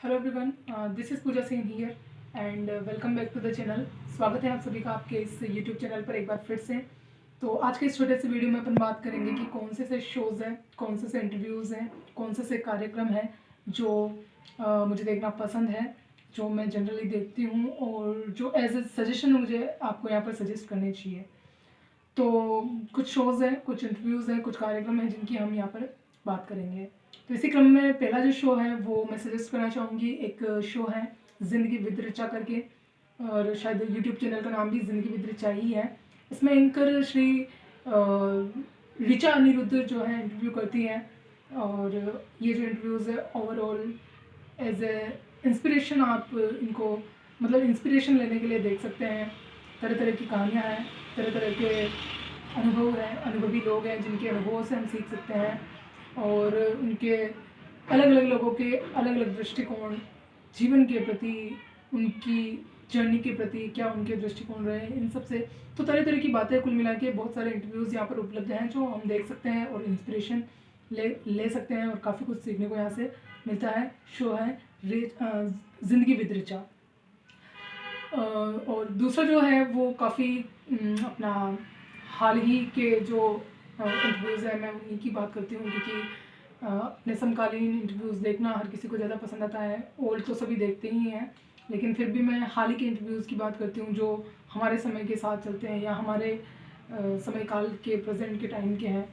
Hello everyone, this is Pooja Singh here and welcome back to the channel. स्वागत है आप सभी का आपके इस यूट्यूब चैनल पर एक बार फिर से। तो आज के इस छोटे से वीडियो में अपन बात करेंगे कि कौन से शोज़ हैं, कौन से इंटरव्यूज़ हैं, कौन से कार्यक्रम हैं जो मुझे देखना पसंद है, जो मैं जनरली देखती हूँ और जो एज ए सजेशन मुझे आपको यहाँ पर सजेस्ट करने चाहिए। तो कुछ शोज़ हैं, कुछ इंटरव्यूज़ हैं, कुछ कार्यक्रम हैं जिनकी हम यहाँ पर बात करेंगे। तो इसी क्रम में पहला जो शो है वो मैं सजेस्ट करना चाहूँगी। एक शो है ज़िंदगी विद ऋचा करके, और शायद यूट्यूब चैनल का नाम भी ज़िंदगी विद ऋचा ही है। इसमें एंकर श्री ऋचा अनिरुद्ध जो है इंटरव्यू करती हैं, और ये जो इंटरव्यूज़ है ओवरऑल एज ए इंस्पिरेशन आप इनको मतलब इंस्पिरेशन लेने के लिए देख सकते हैं। तरह तरह की कहानियाँ हैं, तरह तरह के अनुभव हैं, अनुभवी लोग हैं जिनके अनुभवों से हम सीख सकते हैं, और उनके अलग अलग लोगों के अलग अलग दृष्टिकोण, जीवन के प्रति, उनकी जर्नी के प्रति क्या उनके दृष्टिकोण रहे, इन सब से तो तरह तरह की बातें कुल मिला के बहुत सारे इंटरव्यूज़ यहाँ पर उपलब्ध हैं जो हम देख सकते हैं और इंस्पिरेशन ले सकते हैं, और काफ़ी कुछ सीखने को यहाँ से मिलता है। शो है ज़िंदगी विद ऋचा। और दूसरा जो है वो काफ़ी अपना हाल ही के जो इंटरव्यूज़ हैं मैं उन्हीं की बात करती हूँ, क्योंकि अपने समकालीन इंटरव्यूज़ देखना हर किसी को ज़्यादा पसंद आता है। ओल्ड तो सभी देखते ही हैं, लेकिन फिर भी मैं हाल ही के इंटरव्यूज़ की बात करती हूँ जो हमारे समय के साथ चलते हैं या हमारे समय काल के प्रेजेंट के टाइम के हैं।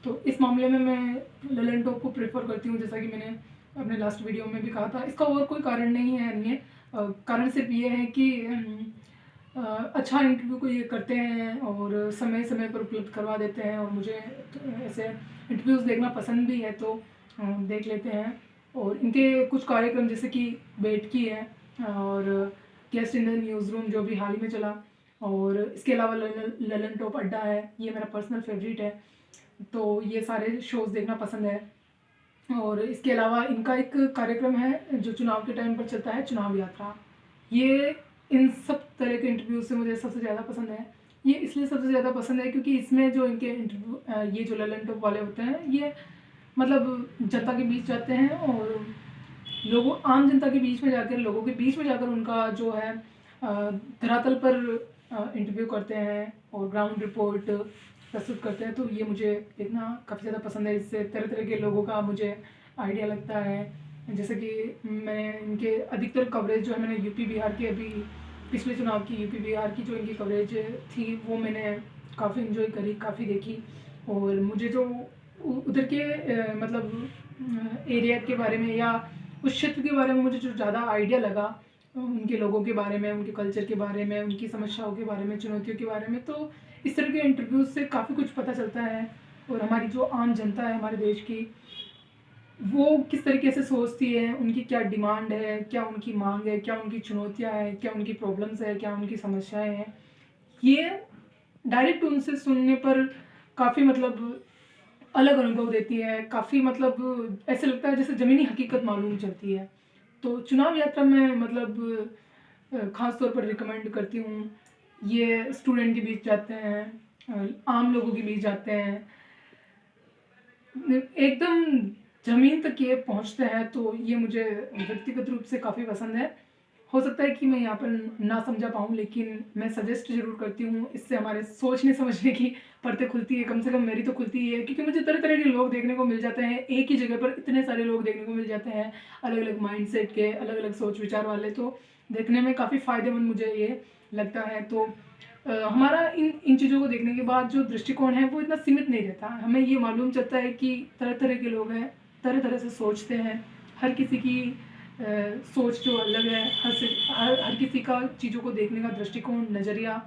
तो इस मामले में मैं ललन टॉप को प्रेफर करती हूँ, जैसा कि मैंने अपने लास्ट वीडियो में भी कहा था। इसका और कोई कारण नहीं है अन्य, कारण सिर्फ ये है कि अच्छा इंटरव्यू को ये करते हैं और समय समय पर उपलब्ध करवा देते हैं, और मुझे ऐसे इंटरव्यूज़ देखना पसंद भी है तो देख लेते हैं। और इनके कुछ कार्यक्रम जैसे कि बैठकी है और guest in the news room जो भी हाल ही में चला, और इसके अलावा ललन टॉप अड्डा है, ये मेरा पर्सनल फेवरेट है। तो ये सारे शोज़ देखना पसंद है। और इसके अलावा इनका एक कार्यक्रम है जो चुनाव के टाइम पर चलता है, चुनाव यात्रा। ये इन सब तरह के इंटरव्यू से मुझे सबसे ज़्यादा पसंद है। ये इसलिए सबसे ज़्यादा पसंद है क्योंकि इसमें जो इनके इंटरव्यू ये जो ललन टॉप वाले होते हैं, ये मतलब जनता के बीच जाते हैं और लोगों आम जनता के बीच में जाकर, लोगों के बीच में जाकर उनका जो है धरातल पर इंटरव्यू करते हैं और ग्राउंड रिपोर्ट प्रस्तुत करते हैं। तो ये मुझे देखना काफ़ी ज़्यादा पसंद है। इससे तरह तरह के लोगों का मुझे आइडिया लगता है। जैसे कि मैंने इनके अधिकतर कवरेज जो है मैंने यूपी बिहार की, अभी पिछले चुनाव की यूपी बिहार की जो इनकी कवरेज थी वो मैंने काफ़ी इन्जॉय करी, काफ़ी देखी। और मुझे जो उधर के मतलब एरिया के बारे में या उस क्षेत्र के बारे में मुझे जो ज़्यादा आइडिया लगा, उनके लोगों के बारे में, उनके कल्चर के बारे में, उनकी समस्याओं के बारे में, चुनौतियों के बारे में, तो इस तरह के इंटरव्यूज़ से काफ़ी कुछ पता चलता है। और हमारी जो आम जनता है हमारे देश की, वो किस तरीके से सोचती है, उनकी क्या डिमांड है, क्या उनकी मांग है, क्या उनकी चुनौतियाँ हैं, क्या उनकी प्रॉब्लम्स है, क्या उनकी समस्याएं हैं, ये डायरेक्ट उनसे सुनने पर काफ़ी मतलब अलग अनुभव देती है। काफ़ी मतलब ऐसे लगता है जैसे ज़मीनी हकीकत मालूम चलती है। तो चुनाव यात्रा में मतलब ख़ास तौर पर रिकमेंड करती हूँ। ये स्टूडेंट के बीच जाते हैं, आम लोगों के बीच जाते हैं, एकदम ज़मीन तक ये पहुँचते हैं। तो ये मुझे व्यक्तिगत रूप से काफ़ी पसंद है। हो सकता है कि मैं यहाँ पर ना समझा पाऊँ, लेकिन मैं सजेस्ट ज़रूर करती हूँ। इससे हमारे सोचने समझने की परतें खुलती है, कम से कम मेरी तो खुलती ही है, क्योंकि मुझे तरह तरह के लोग देखने को मिल जाते हैं। एक ही जगह पर इतने सारे लोग देखने को मिल जाते हैं, अलग अलग माइंडसेट के, अलग अलग सोच विचार वाले। तो देखने में काफ़ी फ़ायदेमंद मुझे ये लगता है। तो हमारा इन इन चीज़ों को देखने के बाद जो दृष्टिकोण है वो इतना सीमित नहीं रहता। हमें ये मालूम चलता है कि तरह तरह के लोग हैं, तरह तरह से सोचते हैं। हर किसी की सोच जो अलग है, हर किसी का चीज़ों को देखने का दृष्टिकोण, नज़रिया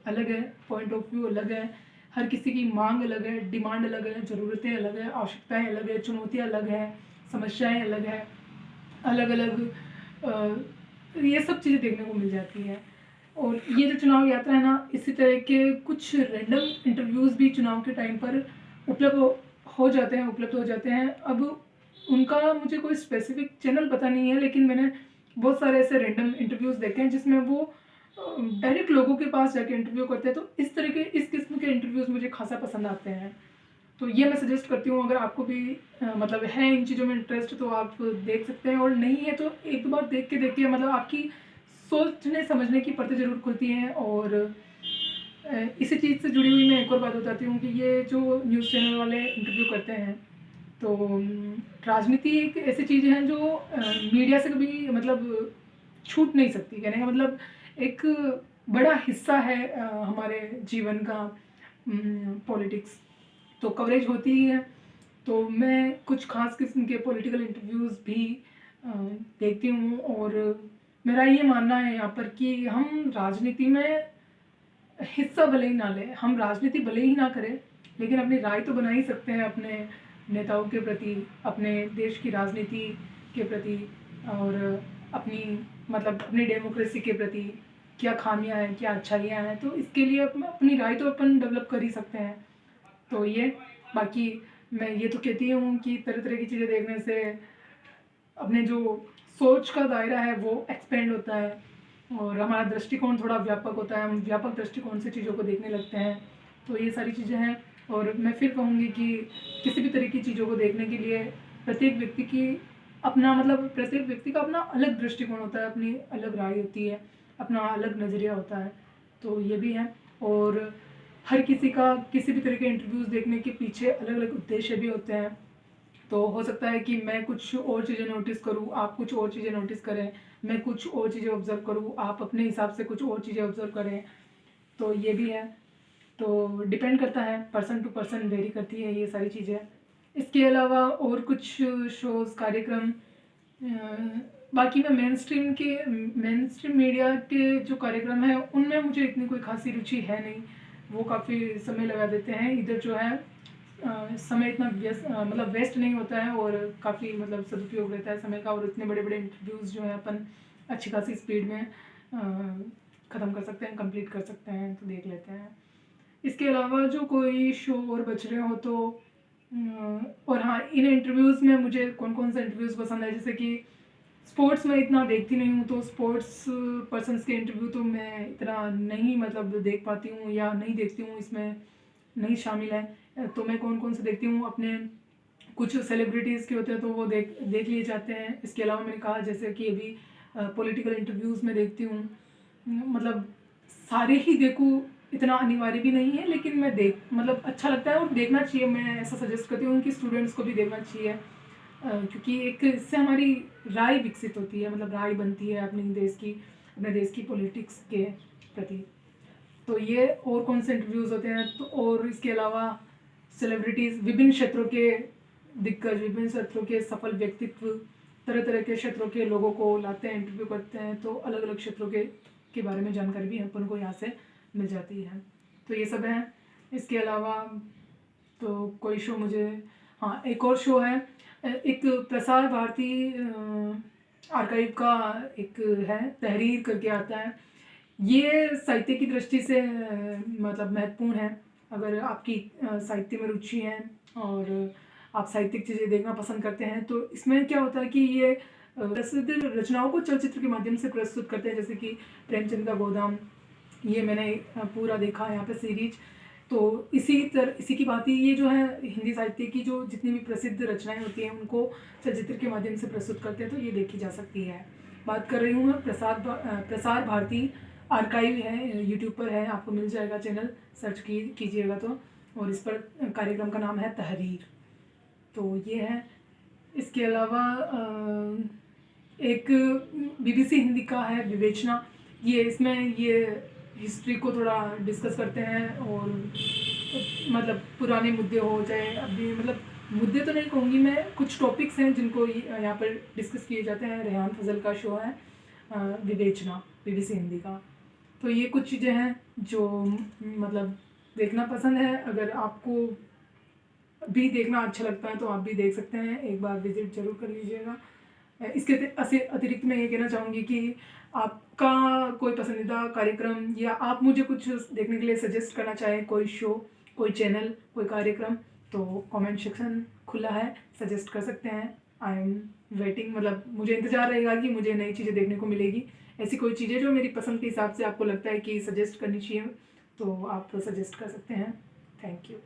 अलग है, पॉइंट ऑफ व्यू अलग है। हर किसी की मांग अलग है, डिमांड अलग है, ज़रूरतें अलग है, आवश्यकताएं अलग है, चुनौतियाँ अलग हैं, समस्याएं अलग हैं, अलग अलग ये सब चीज़ें देखने को मिल जाती हैं। और ये जो चुनाव यात्रा है ना, इसी तरह के कुछ रैंडम इंटरव्यूज़ भी चुनाव के टाइम पर उपलब्ध हो जाते हैं। अब उनका मुझे कोई स्पेसिफिक चैनल पता नहीं है, लेकिन मैंने बहुत सारे ऐसे रैंडम इंटरव्यूज़ देखे हैं जिसमें वो डायरेक्ट लोगों के पास जाके इंटरव्यू करते हैं। तो इस किस्म के इंटरव्यूज़ मुझे खासा पसंद आते हैं। तो ये मैं सजेस्ट करती हूँ, अगर आपको भी मतलब है इन चीज़ों में इंटरेस्ट तो आप देख सकते हैं, और नहीं है तो एक दो बार देख के देखिए, मतलब आपकी सोचने समझने की परतें ज़रूर खुलती हैं। और इसी चीज़ से जुड़ी हुई मैं एक और बात बताती हूँ कि ये जो न्यूज़ चैनल वाले इंटरव्यू करते हैं, तो राजनीति एक ऐसी चीज़ है जो मीडिया से कभी मतलब छूट नहीं सकती। कहने का मतलब एक बड़ा हिस्सा है हमारे जीवन का पॉलिटिक्स, तो कवरेज होती ही है। तो मैं कुछ ख़ास किस्म के पॉलिटिकल इंटरव्यूज़ भी अ, देखती हूँ, और मेरा ये मानना है यहाँ पर कि हम राजनीति में हिस्सा भले ही ना लें, हम राजनीति भले ही ना करें, लेकिन अपनी राय तो बना ही सकते हैं अपने नेताओं के प्रति, अपने देश की राजनीति के प्रति, और अपनी मतलब अपनी डेमोक्रेसी के प्रति क्या खामियां हैं, क्या अच्छाइयाँ हैं, तो इसके लिए अपनी राय तो अपन डेवलप कर ही सकते हैं। तो ये बाकी मैं ये तो कहती हूँ कि तरह तरह की चीज़ें देखने से अपने जो सोच का दायरा है वो एक्सपेंड होता है, और हमारा दृष्टिकोण थोड़ा व्यापक होता है, हम व्यापक दृष्टिकोण से चीज़ों को देखने लगते हैं। तो ये सारी चीज़ें हैं, और मैं फिर कहूँगी कि किसी भी तरह की चीज़ों को देखने के लिए प्रत्येक व्यक्ति की अपना मतलब प्रत्येक व्यक्ति का अपना अलग दृष्टिकोण होता है, अपनी अलग राय होती है, अपना अलग नज़रिया होता है। तो ये भी है, और हर किसी का किसी भी तरह के इंटरव्यूज़ देखने के पीछे अलग अलग उद्देश्य भी होते हैं। तो हो सकता है कि मैं कुछ और चीज़ें नोटिस करूँ, आप कुछ और चीज़ें नोटिस करें, मैं कुछ और चीज़ें ऑब्ज़र्व करूँ, आप अपने हिसाब से कुछ और चीज़ें ऑब्ज़र्व करें। तो ये भी है, तो डिपेंड करता है, पर्सन टू पर्सन वेरी करती है ये सारी चीज़ें। इसके अलावा और कुछ शोज़, कार्यक्रम बाकी मैं मेन स्ट्रीम मीडिया के जो कार्यक्रम हैं उनमें मुझे इतनी कोई खासी रुचि है नहीं। वो काफ़ी समय लगा देते हैं, इधर जो है समय इतना मतलब वेस्ट नहीं होता है, और काफ़ी मतलब सदुपयोग रहता है समय का, और इतने बड़े बड़े इंटरव्यूज़ जो हैं अपन अच्छी खासी स्पीड में ख़त्म कर सकते हैं, कंप्लीट कर सकते हैं, तो देख लेते हैं। इसके अलावा जो कोई शो और बच रहे हो तो और हाँ, इन इंटरव्यूज़ में मुझे कौन कौन सा इंटरव्यूज़ पसंद है, जैसे कि स्पोर्ट्स में इतना देखती नहीं हूँ, तो स्पोर्ट्स पर्सन्स के इंटरव्यू तो मैं इतना नहीं मतलब देख पाती हूँ, या नहीं देखती हूँ, इसमें नहीं शामिल है। तो मैं कौन कौन से देखती हूँ, अपने कुछ सेलिब्रिटीज़ के होते हैं तो वो देख लिए जाते हैं। इसके अलावा मैंने कहा जैसे कि अभी पॉलिटिकल इंटरव्यूज़ में देखती हूँ, मतलब सारे ही देखूँ इतना अनिवार्य भी नहीं है, लेकिन मैं मतलब अच्छा लगता है और देखना चाहिए। मैं ऐसा सजेस्ट करती हूँ कि स्टूडेंट्स को भी देखना चाहिए, क्योंकि एक इससे हमारी राय विकसित होती है, मतलब राय बनती है अपने देश की पॉलिटिक्स के प्रति। तो ये और कौन से इंटरव्यूज़ होते हैं, तो और इसके अलावा सेलिब्रिटीज़ विभिन्न क्षेत्रों के दिग्गज, विभिन्न क्षेत्रों के सफल व्यक्तित्व, तरह तरह के क्षेत्रों के लोगों को लाते हैं, इंटरव्यू करते हैं, तो अलग अलग क्षेत्रों के बारे में जानकारी भी अपन को यहाँ से मिल जाती है। तो ये सब है। इसके अलावा तो कोई शो मुझे, हाँ एक और शो है, एक प्रसार भारती आर्काइव का एक है, तहरीर करके आता है। ये साहित्य की दृष्टि से मतलब महत्वपूर्ण है। अगर आपकी साहित्य में रुचि है और आप साहित्यिक चीज़ें देखना पसंद करते हैं, तो इसमें क्या होता है कि ये प्रसिद्ध रचनाओं को चलचित्र के माध्यम से प्रस्तुत करते हैं, जैसे कि प्रेमचंद का गोदाम, ये मैंने पूरा देखा यहाँ पे सीरीज। तो इसी की बात ही ये जो है हिंदी साहित्य की जो जितनी भी प्रसिद्ध रचनाएं होती हैं उनको चलचित्र के माध्यम से प्रस्तुत करते हैं, तो ये देखी जा सकती है। बात कर रही हूँ मैं प्रसार भारती आर्काइव है, यूट्यूब पर है, आपको मिल जाएगा चैनल, सर्च कीजिएगा तो। और इस पर कार्यक्रम का नाम है तहरीर। तो ये है। इसके अलावा एक बीबीसी हिंदी का है विवेचना, इसमें ये हिस्ट्री को थोड़ा डिस्कस करते हैं, और मतलब पुराने मुद्दे हो चाहे अभी, मतलब मुद्दे तो नहीं कहूँगी मैं, कुछ टॉपिक्स हैं जिनको यहाँ पर डिस्कस किए जाते हैं। रेहान फजल का शो है विवेचना, बीबीसी हिंदी का। तो ये कुछ चीज़ें हैं जो मतलब देखना पसंद है। अगर आपको भी देखना अच्छा लगता है तो आप भी देख सकते हैं, एक बार विजिट ज़रूर कर लीजिएगा। इसके अतिरिक्त मैं ये कहना चाहूँगी कि आपका कोई पसंदीदा कार्यक्रम, या आप मुझे कुछ देखने के लिए सजेस्ट करना चाहें, कोई शो, कोई चैनल, कोई कार्यक्रम, तो कमेंट सेक्शन खुला है, सजेस्ट कर सकते हैं। आई एम वेटिंग, मतलब मुझे इंतज़ार रहेगा कि मुझे नई चीज़ें देखने को मिलेगी। ऐसी कोई चीज़ें जो मेरी पसंद के हिसाब से आपको लगता है कि सजेस्ट करनी चाहिए, तो आप सजेस्ट कर सकते हैं। Thank you.